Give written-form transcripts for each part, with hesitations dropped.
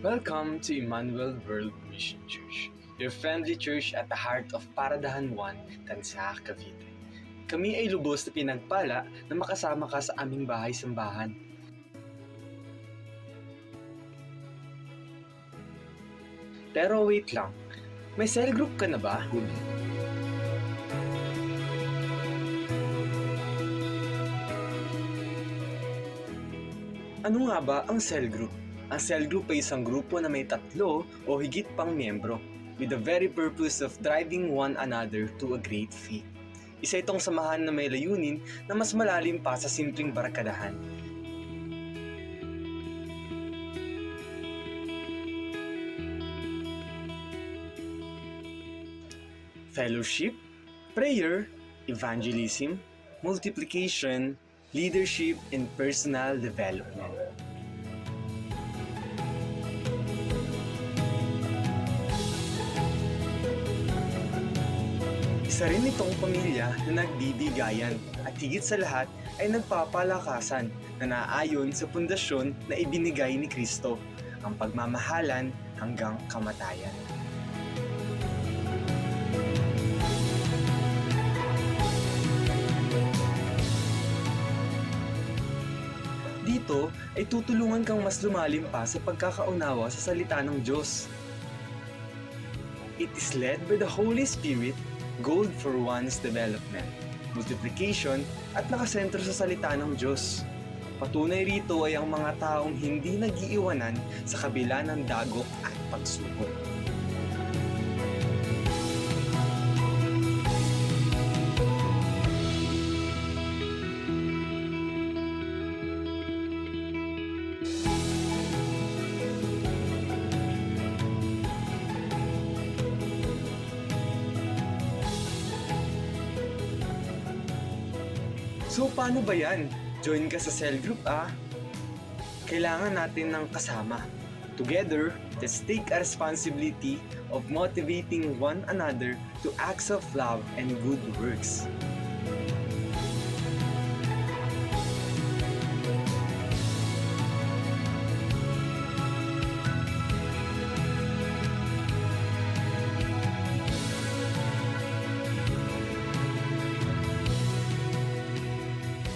Welcome to Emmanuel World Mission Church, your friendly church at the heart of Paradahan 1, Tansa, Cavite. Kami ay lubos na pinagpala na makasama ka sa aming bahay-sambahan. Pero wait lang, may cell group ka na ba? Ano nga ba ang cell group? Ang cell group ay isang grupo na may 3 o higit pang miyembro with the very purpose of driving one another to a great feat. Isa itong samahan na may layunin na mas malalim pa sa simpleng barkadahan. Fellowship, prayer, evangelism, multiplication, leadership, and personal development. Isa rin itong pamilya na nagbibigayan at higit sa lahat ay nagpapalakasan na naayon sa pundasyon na ibinigay ni Kristo, ang pagmamahalan hanggang kamatayan. Dito ay tutulungan kang mas lumalim pa sa pagkakaunawa sa salita ng Diyos. It is led by the Holy Spirit, gold for one's development, multiplication at nakasentro sa salita ng Diyos. Patunay rito ay ang mga taong hindi nag-iiwanan sa kabila ng dagok at pagsubok. So paano ba yan? Join ka sa cell group Kailangan natin ng kasama. Together, let's take a responsibility of motivating one another to acts of love and good works.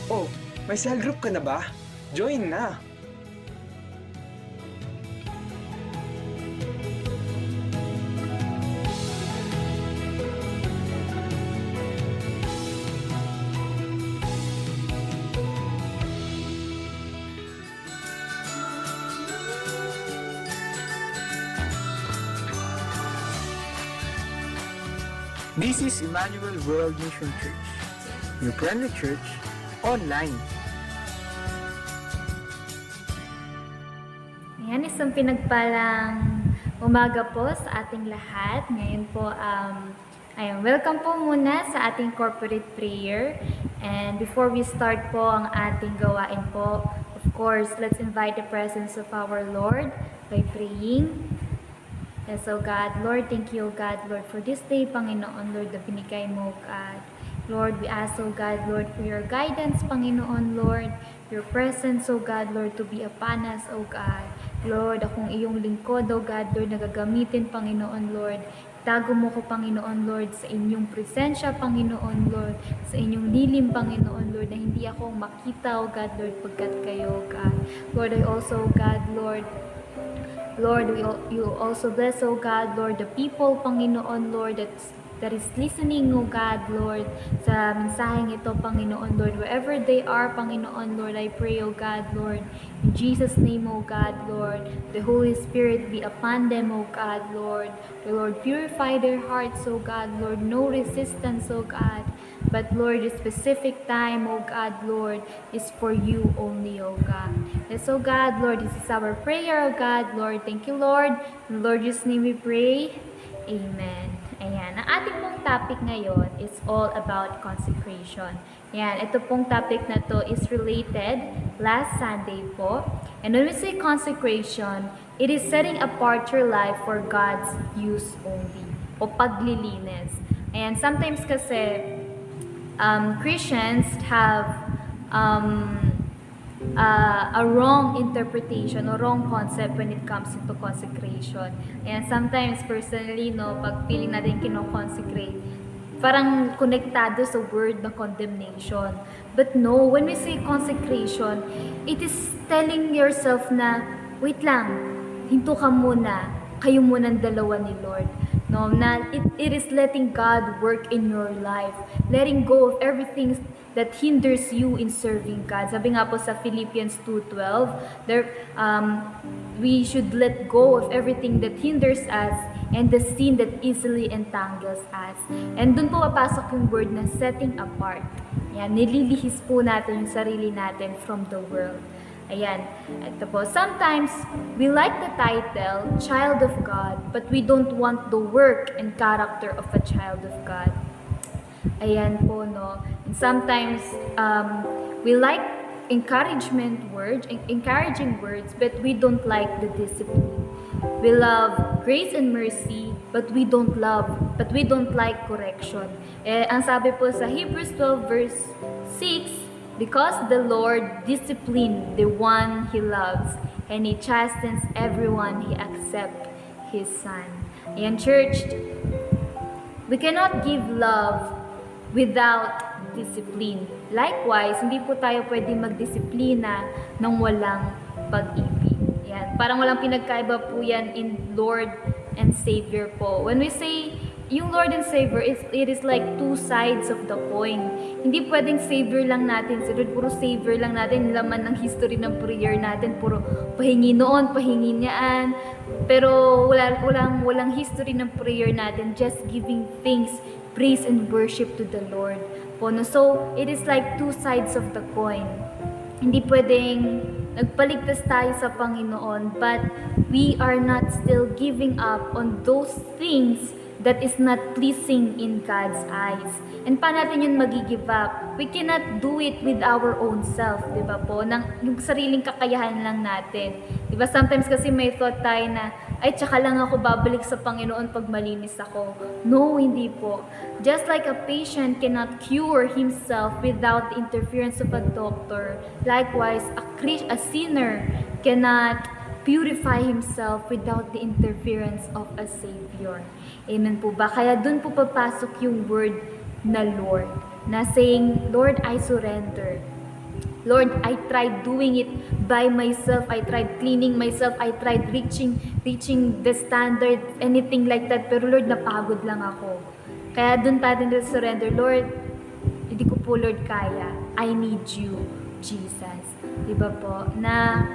Oh, may cell group ka na ba? Join na! This is Emmanuel World Mission Church, your friendly church online. Ayan, isang pinagpalang umaga po sa ating lahat. Ngayon po, welcome po muna sa ating corporate prayer. And before we start po ang ating gawain po, of course, let's invite the presence of our Lord by praying. Yes, oh God, Lord, thank you, God, Lord, for this day, Panginoon, Lord, na binigay mo, God. Lord, we ask, oh God, Lord, for your guidance, Panginoon, Lord, your presence, oh God, Lord, to be upon us, oh God. Lord, akong iyong lingkod, oh God, Lord, nagagamitin, Panginoon, Lord. Tago mo ko, Panginoon, Lord, sa inyong presensya, Panginoon, Lord, sa inyong lilim, Panginoon, Lord, na hindi ako makita, oh God, Lord, pagkat kayo, God. Lord, I also, God, Lord, you also bless, oh God, Lord, the people, Panginoon, Lord, that is listening, oh God, Lord, sa mensaheng ito, Panginoon, Lord, wherever they are, Panginoon, Lord, I pray, oh God, Lord, in Jesus' name, oh God, Lord, the Holy Spirit be upon them, oh God, Lord, purify their hearts, oh God, Lord, no resistance, oh God, but Lord, the specific time, oh God, Lord, is for you only, oh God. Yes, oh God, Lord, this is our prayer, oh God, Lord. Thank you, Lord. In the Lord's name we pray. Amen. Ayan. Ang ating pong topic ngayon is all about consecration. Ayan. Ito pong topic na to is related last Sunday po. And when we say consecration, it is setting apart your life for God's use only. O paglilinis. Ayan. Sometimes kasi, Christians have a wrong interpretation or wrong concept when it comes into consecration. And sometimes personally, no, pag feeling natin kinoconsecrate, parang konektado sa word na condemnation. But no, when we say consecration, it is telling yourself na, wait lang, hinto ka muna, kayo muna ang dalawa ni Lord. No, na it is letting God work in your life, letting go of everything that hinders you in serving God. Sabi nga po sa Philippians 2:12, there we should let go of everything that hinders us and the sin that easily entangles us. And dun po papasok yung word na setting apart. Yan, nililihis po natin yung sarili natin from the world. Ayan. Ito po. Sometimes, we like the title, Child of God, but we don't want the work and character of a child of God. Ayan po, no? And sometimes, we like encouraging words, but we don't like the discipline. We love grace and mercy, but we don't like correction. Ang sabi po sa Hebrews 12 verse 6, because the Lord disciplined the one He loves, and He chastens everyone He accepts His Son. Ayan, church, we cannot give love without discipline. Likewise, hindi po tayo pwedeng magdisiplina ng walang pag-ibig. Ayan, parang walang pinagkaiba po yan in Lord and Savior po. When we say yung Lord and Savior, it is like two sides of the coin. Hindi pwedeng Savior lang natin, puro Savior lang natin, laman ng history ng prayer natin, puro pahingi noon, pahingi niyaan. Pero walang history ng prayer natin, just giving thanks, praise, and worship to the Lord. So, it is like two sides of the coin. Hindi pwedeng nagpaligtas tayo sa Panginoon, but we are not still giving up on those things that is not pleasing in God's eyes. And paano natin yun mag-give up? We cannot do it with our own self, di ba po? Yung sariling kakayahan lang natin. Di ba? Sometimes kasi may thought tayo na, ay, tsaka lang ako babalik sa Panginoon pag malinis ako. No, hindi po. Just like a patient cannot cure himself without the interference of a doctor, likewise, a sinner cannot purify himself without the interference of a Savior. Amen po ba? Kaya dun po papasok yung word na Lord, na saying, Lord, I surrender. Lord, I tried doing it by myself. I tried cleaning myself. I tried reaching the standard, anything like that. Pero Lord, napagod lang ako. Kaya dun tayo surrender. Lord, hindi ko po, Lord, kaya. I need you, Jesus. Diba po? Na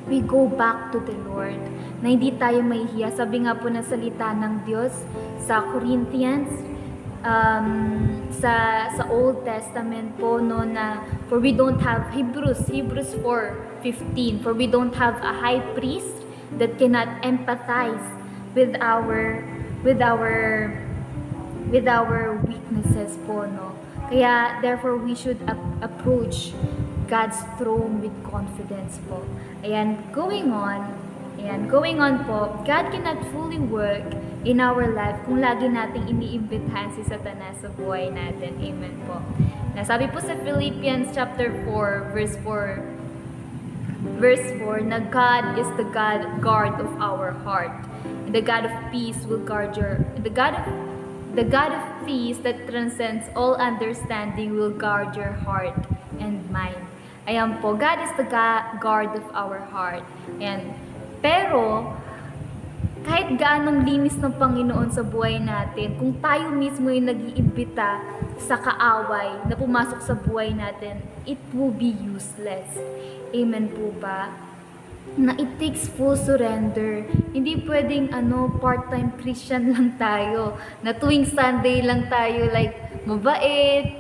we go back to the Lord, na hindi tayo mahihiya. Sabi nga po ng salita ng Diyos sa Corinthians, sa Old Testament po, no, na for we don't have Hebrews 4:15, for we don't have a high priest that cannot empathize with our weaknesses po, no. Kaya therefore we should approach God's throne with confidence po. Ayan, going on po, God cannot fully work in our life kung lagi nating iniimbitahan si Satanas sa buhay natin. Amen po. Nasabi po sa Philippians chapter 4, verse 4, na God is the guard of our heart. And the God of peace will guard the God of peace that transcends all understanding will guard your heart and mind. Ayan po, God is the guard of our heart. Ayan. Pero, kahit gaanong linis ng Panginoon sa buhay natin, kung tayo mismo yung nag-iimbita sa kaaway na pumasok sa buhay natin, it will be useless. Amen po ba? Na it takes full surrender. Hindi pwedeng part-time Christian lang tayo. Na tuwing Sunday lang tayo like mabait,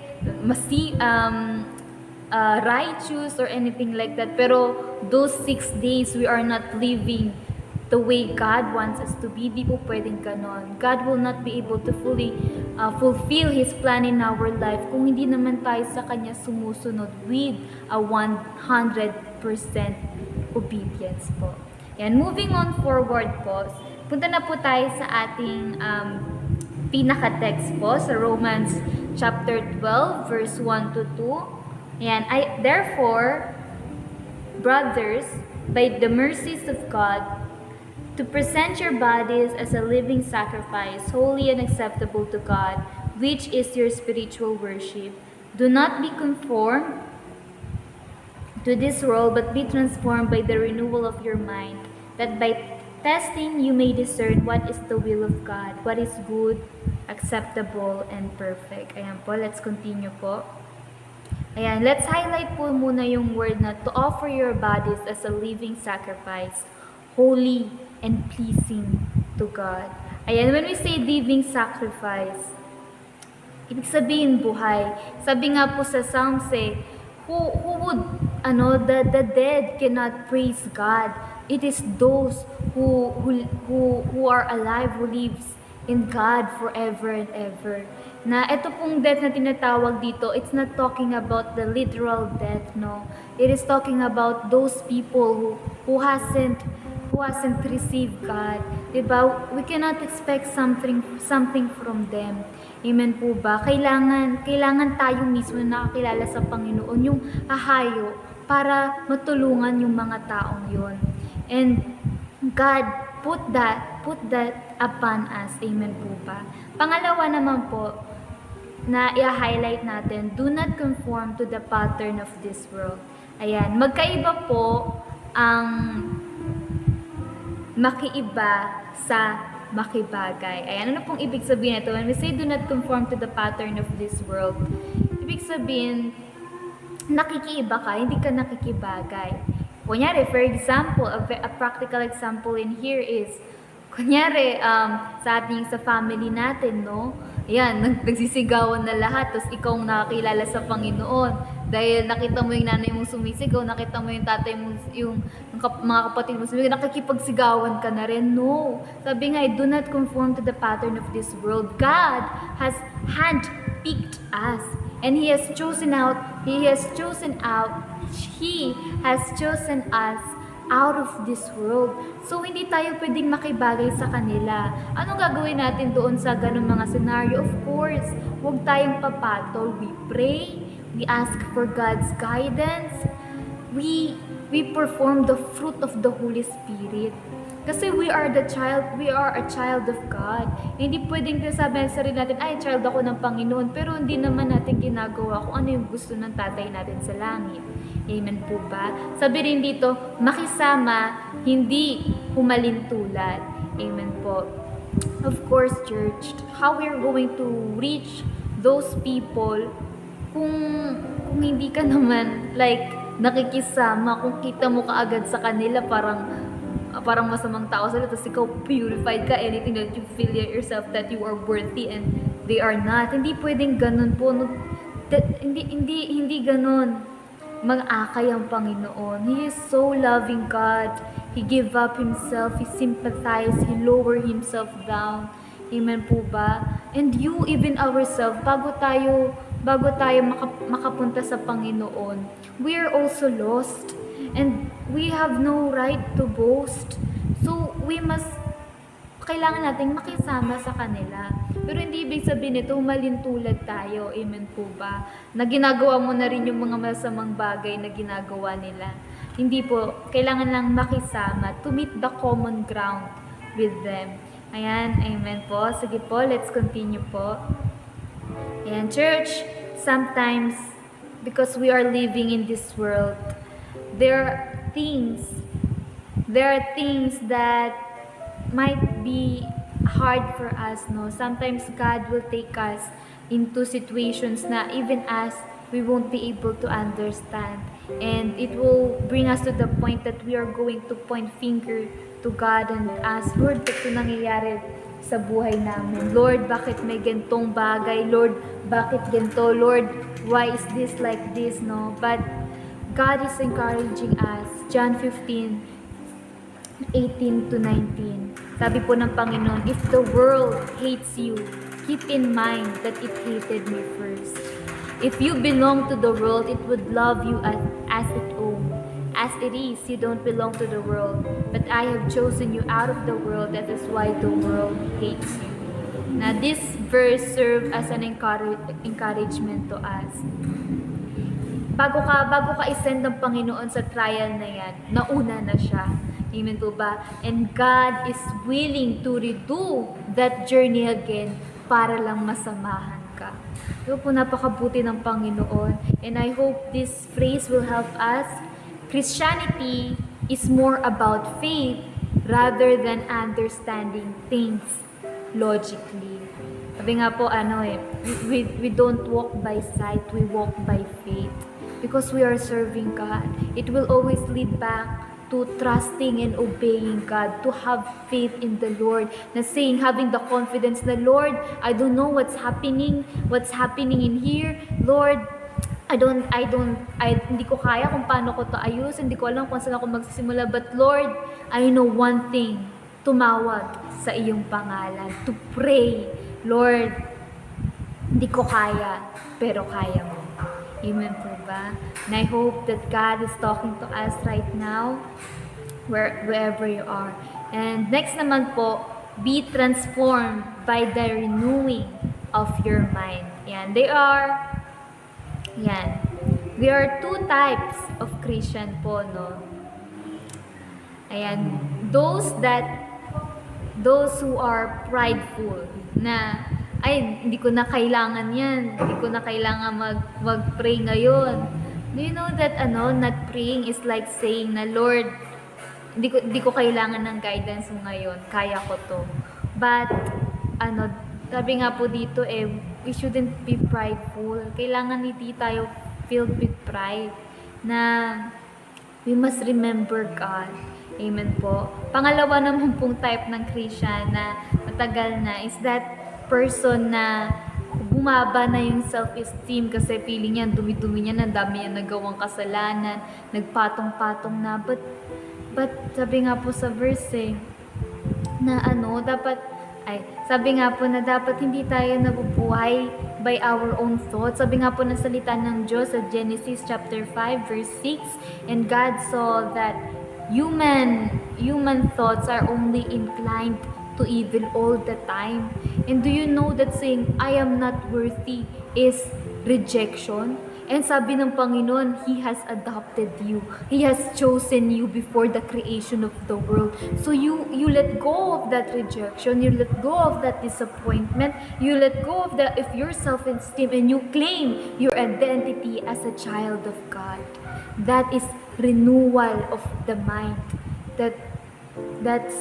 righteous or anything like that. Pero those 6 days we are not living the way God wants us to be. Di po pwedeng ganon. God will not be able to fully fulfill His plan in our life kung hindi naman tayo sa Kanya sumusunod with a 100% obedience po. Yan, moving on forward po. Punta na po tayo sa ating pinaka-text po sa Romans chapter 12 verse 1 to 2. Ayan, therefore, brothers, by the mercies of God, to present your bodies as a living sacrifice, holy and acceptable to God, which is your spiritual worship. Do not be conformed to this world, but be transformed by the renewal of your mind, that by testing you may discern what is the will of God, what is good, acceptable, and perfect. Ayan po, let's continue po. Ayan, let's highlight po muna yung word na to offer your bodies as a living sacrifice, holy and pleasing to God. Ayan, when we say living sacrifice, ibig sabihin buhay. Sabi nga po sa Psalms who would, the dead cannot praise God. It is those who are alive, who lives in God forever and ever. Na ito pong death na tinatawag dito, it's not talking about the literal death, no. It is talking about those people who hasn't received God. Diba? We cannot expect something from them. Amen po ba? Kailangan tayo mismo na nakakilala sa Panginoon, yung hahayo para matulungan yung mga taong yon. And God put that upon us. Amen po ba? Pangalawa naman po, na i-highlight natin, do not conform to the pattern of this world. Ayan, magkaiba po ang makiiba sa makibagay. Ayan, ano pong ibig sabihin nito? When we say do not conform to the pattern of this world, ibig sabihin, nakikiiba ka, hindi ka nakikibagay. Kunyari, for example, a practical example in here is, kunyari, sa family natin, no? Ayan, nagsisigawan na lahat, tapos ikaw ang nakakilala sa Panginoon. Dahil nakita mo yung nanay mong sumisigaw, nakita mo yung tatay mong, mga kapatid mo sumisigaw, nakikipagsigawan ka na rin. No. Sabi nga, do not conform to the pattern of this world. God has handpicked us. And He has chosen us out of this world. So, hindi tayo pwedeng makibagay sa kanila. Anong gagawin natin doon sa ganung mga scenario? Of course, huwag tayong papatol. We pray, we ask for God's guidance, we perform the fruit of the Holy Spirit. Kasi we are a child of God. Hindi pwedeng sabihin sa sarili natin, ay, child ako ng Panginoon, pero hindi naman natin ginagawa kung ano yung gusto ng tatay natin sa langit. Amen po ba? Sabi rin dito, makisama, hindi humalintulad. Amen po. Of course, church, how we're going to reach those people kung hindi ka naman nakikisama, kung kita mo kaagad sa kanila parang masamang tao sila, tapos ikaw purified ka, anything that you feel yourself that you are worthy and they are not. Hindi pwedeng ganun po. Hindi ganun. Mag-akay ang Panginoon. He is so loving God. He gave up Himself. He sympathized. He lowered Himself down. Amen po ba? And you, even ourselves, bago tayo makapunta sa Panginoon, we are also lost. And we have no right to boast. So, kailangan nating makisama sa kanila. Pero hindi ibig sabihin nito, malintulad tayo. Amen po ba? Na ginagawa mo na rin yung mga masamang bagay na ginagawa nila. Hindi po. Kailangan lang makisama to meet the common ground with them. Ayan. Amen po. Sige po. Let's continue po. Ayan, church. Sometimes, because we are living in this world, there are things that might be hard for us, no? Sometimes God will take us into situations na even us, we won't be able to understand. And it will bring us to the point that we are going to point finger to God and ask, Lord, ito nangyayari sa buhay namin. Lord, bakit may gantong bagay? Lord, bakit ganito? Lord, why is this like this? No? But God is encouraging us. John 15:18 to 19. Sabi po ng Panginoon, if the world hates you, keep in mind that it hated me first. If you belong to the world, it would love you as its own. As it is, you don't belong to the world, but I have chosen you out of the world. That is why the world hates you. Now, this verse serves as an encouragement to us. bago ka isend ng Panginoon sa trial na yan, nauna na siya. Amen po ba? And God is willing to redo that journey again para lang masamahan ka. Ito po, napakabuti ng Panginoon. And I hope this phrase will help us. Christianity is more about faith rather than understanding things logically. Sabi nga po, we don't walk by sight, we walk by faith. Because we are serving God. It will always lead back to trusting and obeying God, to have faith in the Lord, na saying, having the confidence na, Lord, I don't know what's happening in here, Lord, hindi ko kaya kung paano ko to ayus, hindi ko alam kung saan ako magsisimula, but Lord, I know one thing, tumawag sa iyong pangalan, to pray, Lord, hindi ko kaya, pero kaya mo. Amen po ba? And I hope that God is talking to us right now, wherever you are. And next naman po, be transformed by the renewing of your mind. There are two types of Christian po, no? Ayan, those who are prideful, na hindi ko na kailangan yan. Hindi ko na kailangan mag-pray ngayon. Do you know that not praying is like saying na, Lord, hindi ko kailangan ng guidance mo ngayon. Kaya ko to. But, sabi nga po dito we shouldn't be prideful. Kailangan hindi tayo filled with pride. Na we must remember God. Amen po. Pangalawa naman pong type ng Christian na matagal na is that person na bumaba na yung self-esteem kasi feeling niya, dumi-dumi niya, ang dami niya nagawang kasalanan, nagpatong-patong na. But sabi nga po sa verse na sabi nga po na dapat hindi tayo nabubuhay by our own thoughts. Sabi nga po ng salita ng Diyos sa Genesis chapter 5 verse 6, and God saw that human thoughts are only inclined to evil all the time. And do you know that saying, I am not worthy is rejection? And sabi ng Panginoon, He has adopted you. He has chosen you before the creation of the world. So you let go of that rejection, you let go of that disappointment, you let go of your self-esteem, and you claim your identity as a child of God. That is renewal of the mind. That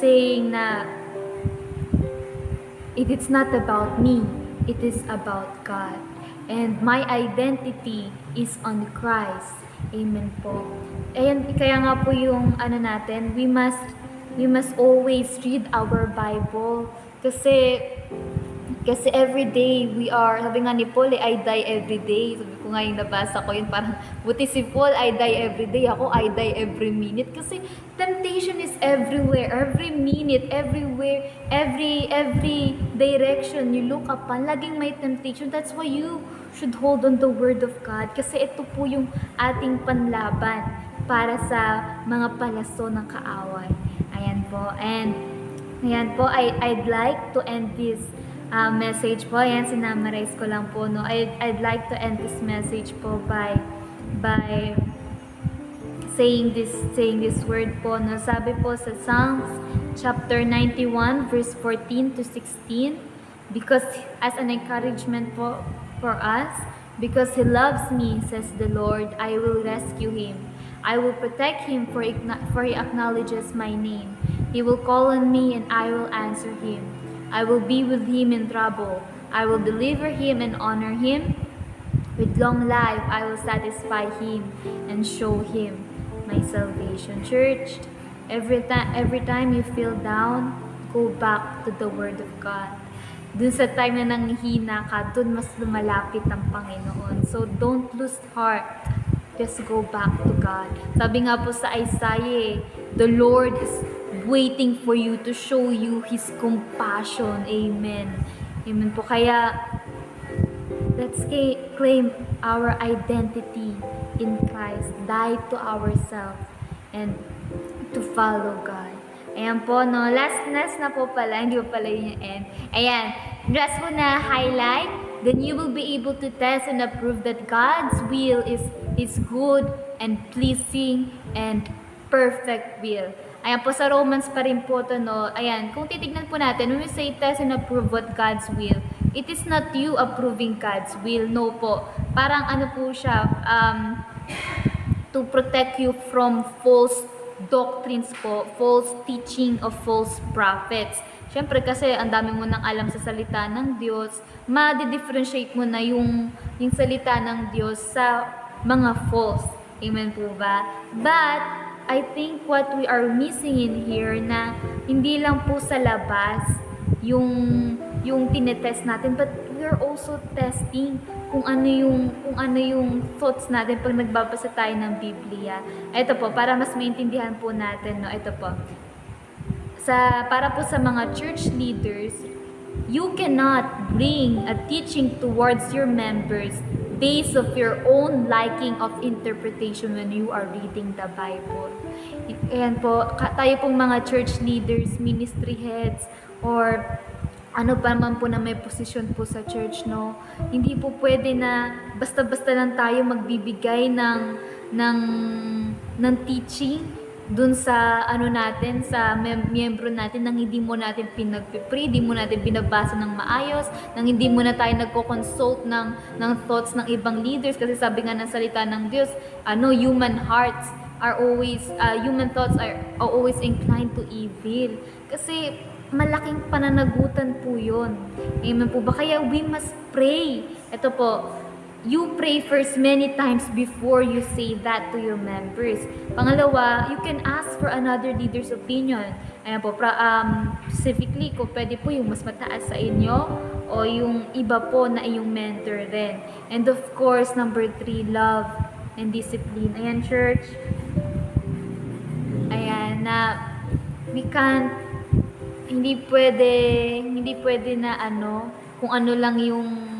saying na, it's not about me, it is about God. And my identity is on Christ. Amen po. Ayan, kaya nga po yung natin, we must always read our Bible. Kasi every day we are, sabi nga ni Paul, I die every day. Sabi ko nga yung nabasa ko yun, parang buti si Paul, I die every day. Ako, I die every minute. Kasi temptation is everywhere, every minute, everywhere, every direction you look upon, laging may temptation. That's why you should hold on the Word of God. Kasi ito po yung ating panlaban para sa mga palaso ng kaaway. Ayan po. And ayan po, I'd like to end this message po. Ayan, sinamarize ko lang po, no. I'd like to end this message po by saying this word po, no. Sabi po sa Psalms chapter 91 verse 14 to 16, because as an encouragement po for us, because He loves me, says the Lord, I will rescue him. I will protect him, for he acknowledges my name. He will call on me and I will answer him. I will be with him in trouble. I will deliver him and honor him. With long life, I will satisfy him and show him my salvation. Church, every time you feel down, go back to the Word of God. Dun sa time na nanghihina ka, dun mas lumalapit ang Panginoon. So don't lose heart. Just go back to God. Sabi nga po sa Isaiah, the Lord is waiting for you to show you His compassion. Amen. Amen po. Kaya, let's claim our identity in Christ. Die to ourselves and to follow God. Ayan po, no. Last na po pala. Hindi po pala yung end. Ayan. Last po na highlight. Then you will be able to test and approve that God's will is His good and pleasing and perfect will. Ayan po, sa Romans pa rin po to, no? Ayan, kung titignan po natin, when we say test and approve what God's will, it is not you approving God's will, no po. Parang ano po siya, to protect you from false doctrines po, false teaching of false prophets. Siyempre kasi ang dami mo nang alam sa salita ng Diyos, ma-differentiate mo na yung salita ng Diyos sa mga false. Amen po ba? But, I think what we are missing in here na hindi lang po sa labas yung tinetest natin, but we are also testing kung ano yung thoughts natin pag nagbabasa tayo ng Biblia. Ito po, para mas maintindihan po natin, no? Ito po. Para po sa mga church leaders, you cannot bring a teaching towards your members based of your own liking of interpretation when you are reading the Bible. Ayan po, tayo pong mga church leaders, ministry heads, or ano pa man po na may posisyon po sa church, no? Hindi po pwede na basta-basta lang tayo magbibigay ng teaching dun sa ano natin, sa miyembro natin, nang hindi mo natin pinagpipray, hindi mo natin binabasa ng maayos, nang hindi mo na tayo nagko-consult ng thoughts ng ibang leaders, kasi sabi nga ng salita ng Diyos, human thoughts are always inclined to evil. Kasi malaking pananagutan po yun. Amen po ba? Kaya we must pray. Ito po, you pray first many times before you say that to your members. Pangalawa, you can ask for another leader's opinion. Ayan po, specifically, kung pwede po yung mas mataas sa inyo o yung iba po na iyong mentor din. And of course, number 3, love and discipline. Ayan, church. Ayan, na we can't, hindi pwede na kung ano lang yung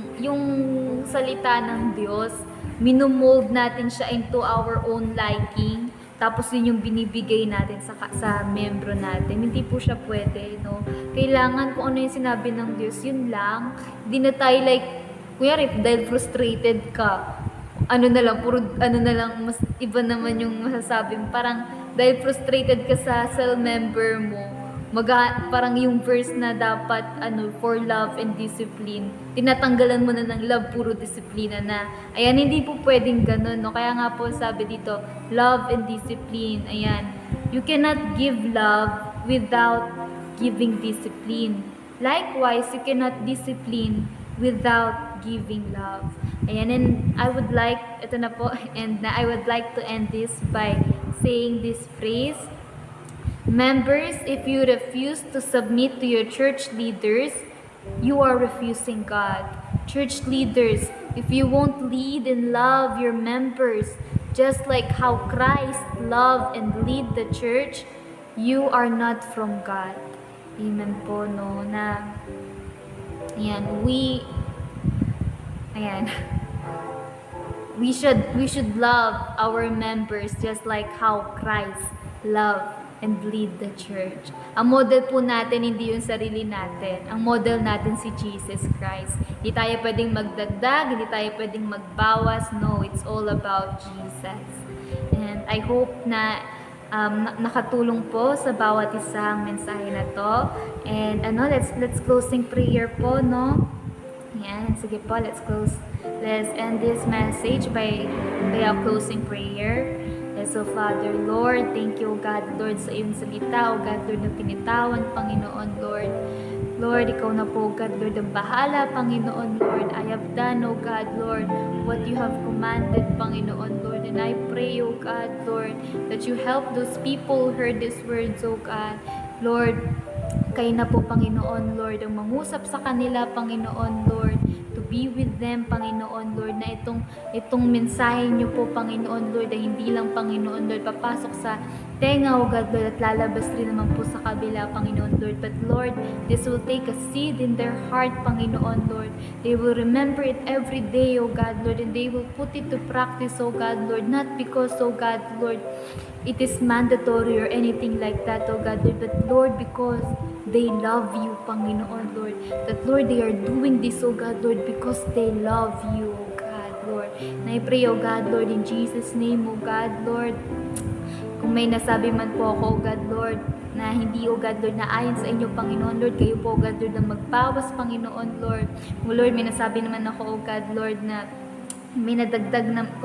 salita ng Diyos, minumold natin siya into our own liking, tapos yun yung binibigay natin sa membro natin. Hindi po siya pwede, no? Kailangan kung ano yung sinabi ng Diyos, yun lang. Hindi na tayo kunyari, dahil frustrated ka, mas iba naman yung masasabi mo. Parang, dahil frustrated ka sa cell member mo, parang yung verse na dapat for love and discipline, tinatanggalan mo na ng love, puro disiplina na. Ayan, hindi po pwedeng ganun, no? Kaya nga po sabi dito, love and discipline. Ayan, you cannot give love without giving discipline. Likewise, you cannot discipline without giving love. Ayan, and I would like to end this by saying this phrase: members, if you refuse to submit to your church leaders, you are refusing God. Church leaders, if you won't lead and love your members just like how Christ loved and lead the church, you are not from God. Amen po, no? We should love our members just like how Christ loved and lead the church. Ang model po natin, hindi yung sarili natin. Ang model natin si Jesus Christ. Hindi tayo pwedeng magdagdag, hindi tayo pwedeng magbawas. No, it's all about Jesus. And I hope na nakatulong po sa bawat isang mensahe na to. And let's closing prayer po, no? Yan, sige po, let's end this message by a closing prayer. So Father, Lord, thank you, God, Lord, sa iyong salita, O God, Lord, na pinitawan, Panginoon, Lord. Lord, ikaw na po, God, Lord, ang bahala, Panginoon, Lord. I have done, O God, Lord, what you have commanded, Panginoon, Lord. And I pray, O God, Lord, that you help those people who heard these words, O God. Lord, kayo na po, Panginoon, Lord, ang mangusap sa kanila, Panginoon, Lord, to be with them, Panginoon, Lord, na itong mensahe niyo po, Panginoon, Lord, ay hindi lang, Panginoon, Lord, papasok sa tenga, O God, Lord, at lalabas rin naman po sa kabila, Panginoon, Lord. But Lord, this will take a seed in their heart, Panginoon, Lord. They will remember it every day, O God, Lord, and they will put it to practice, O God, Lord, not because, O God, Lord, it is mandatory or anything like that, O God, Lord, but Lord, because they love you, Panginoon, Lord. That, Lord, they are doing this, O God, Lord, because they love you, O God, Lord. And I pray, O God, Lord, in Jesus' name, O God, Lord, kung may nasabi man po ako, O God, Lord, na hindi, O God, Lord, na ayon sa inyo, Panginoon, Lord, kayo po, O God, Lord, na magbawas, Panginoon, Lord. O Lord, may nasabi naman ako, O God, Lord, na kung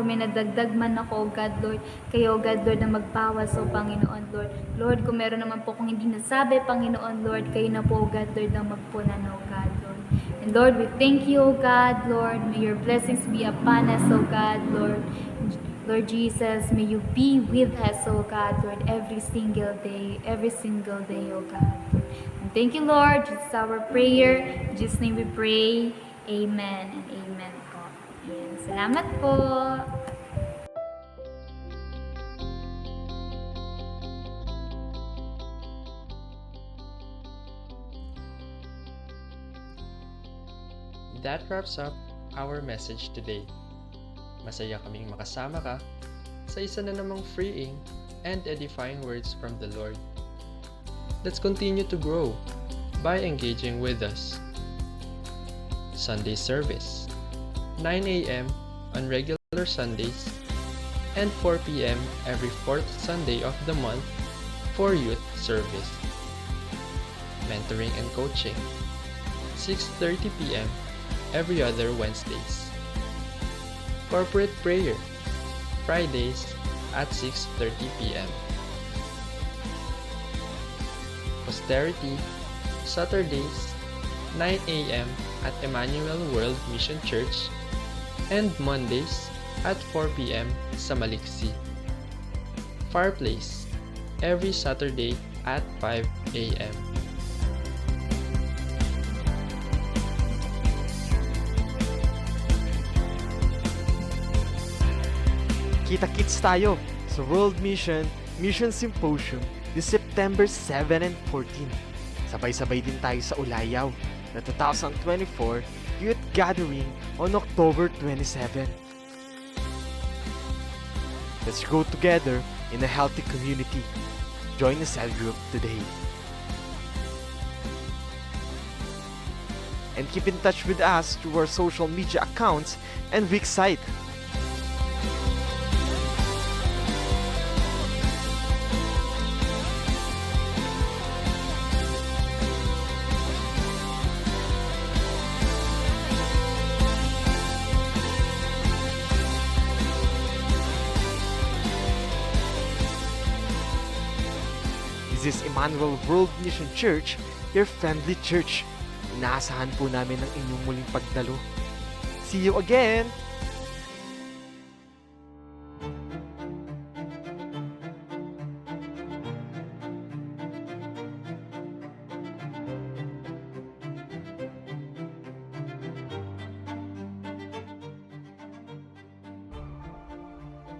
may nadagdag man ako, O God, Lord, kayo, O God, Lord, na magbawas, O Panginoon, Lord. Lord, kung meron naman po kung hindi nasabi, Panginoon, Lord, kayo na po, O God, Lord, na magpunan, O God, Lord. And Lord, we thank you, O God, Lord. May your blessings be upon us, O God, Lord. Lord Jesus, may you be with us, O God, Lord, every single day, O God. And thank you, Lord. This is our prayer. In Jesus' name we pray. Amen and amen po. Ayan. Salamat po. That wraps up our message today. Masaya kaming makasama ka sa isa na namang freeing and edifying words from the Lord. Let's continue to grow by engaging with us. Sunday service, 9 a.m. on regular Sundays and 4 p.m. every fourth Sunday of the month for youth service. Mentoring and coaching, 6:30 p.m. every other Wednesdays. Corporate prayer, Fridays at 6:30 p.m. Posterity, Saturdays, 9 a.m. at Emmanuel World Mission Church and Mondays at 4 p.m. sa Maliksi. Fireplace, every Saturday at 5 a.m. Kita-kits tayo sa World Mission Symposium this September 7 and 14. Sabay-sabay din tayo sa Ulayaw na 2024 Youth Gathering on October 27. Let's grow together in a healthy community. Join the cell group today. And keep in touch with us through our social media accounts and Wix site. This is Emmanuel World Mission Church, your friendly church. Inaasahan po namin ang inyong muling pagdalo. See you again!